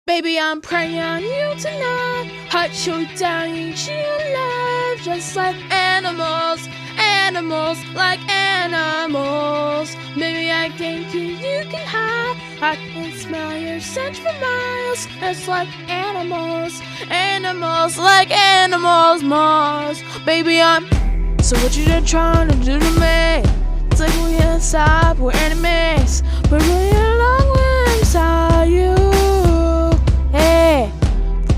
Baby, I'm praying on you tonight. Hunt you down, eat you alive. Just like animals, animals, like animals. Maybe I think you can hide. I can smell your scent for miles. It's like animals, animals, like animals, Mars. Baby, I'm. So what you just trying to do to me? It's like we inside, we're enemies, but really along we're inside you. Hey,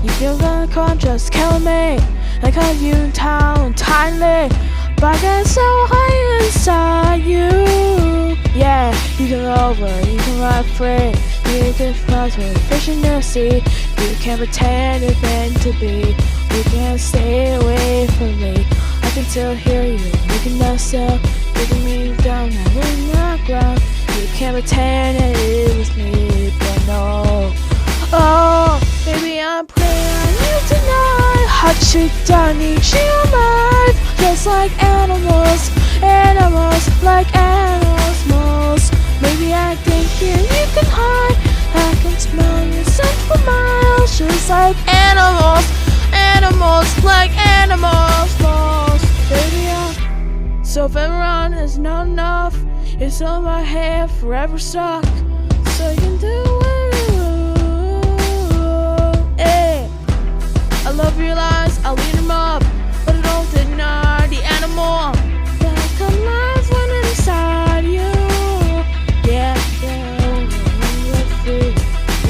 you feel the crunch just killing me. Like how you talent tightly, but I get so high inside you. Yeah, you can over, you can ride free. You can float with fish in the sea. You can't pretend it's meant to be. You can't stay away from me. I can still hear you making that sound, taking me down on the ground. You can't pretend that it was me, but no. Oh, baby, I'm praying on you tonight. Hunt you down, eat you alive. Just like animals, animals, like animals, moles. Maybe I think you can hide. I can smell your scent for miles. Just like animals, animals, like animals, moles. Baby, so if everyone is not enough, it's on my hair forever stuck. So you can do I love your lies, I'll eat them up, but I don't deny the animal that come alive when inside you. Yeah, when you're free,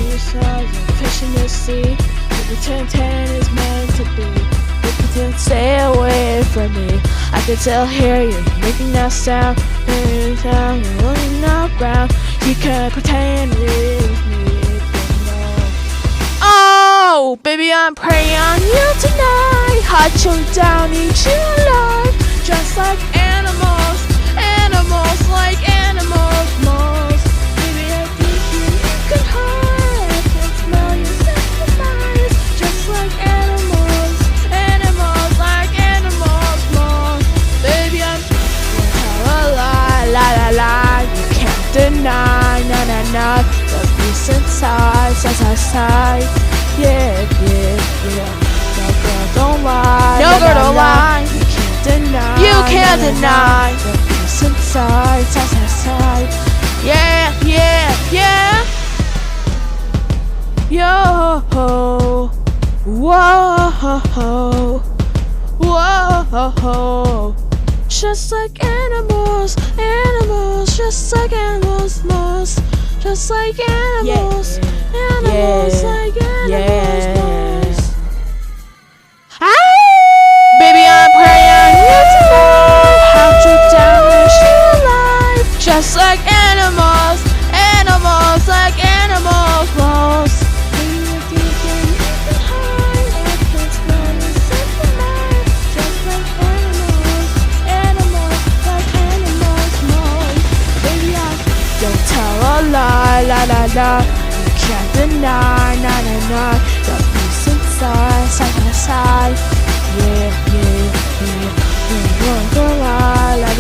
you're size of fish in the sea. You pretend 10 is meant to be. You pretend stay away from me. I can still hear you making that sound. Every time you're on the ground, you can't pretend it is me. Oh, baby, I'm praying on you tonight. Hunt you down, eat you alive. Just like animals, animals, like animals, moles. Baby, I think you can hide. I can smell your scent for miles. Just like animals, animals, like animals, moles. Baby, I'm tell a lie, lie, lie, lie. You can't deny, nah, nah, nah. The beast inside, side, side, side. Yeah. No girl, don't lie. No girl, don't lie. You can't deny. You can't deny. The peace inside, side, side, side. Yeah. Yo, whoa. Just like animals, animals, just like animals, moles. Just like animals, animals, like animals, moles. Baby, I'm praying on you tonight. Hunt you down and you alive. Just like animals, animals, like animals, moles. Baby, I think you can hide. I can smell your scent for miles. Just like animals, animals, like animals, moles. Baby, I don't tell a lie, la la la. You can't deny, na na na. The peace inside, side by side. Yeah. You won't go lie, la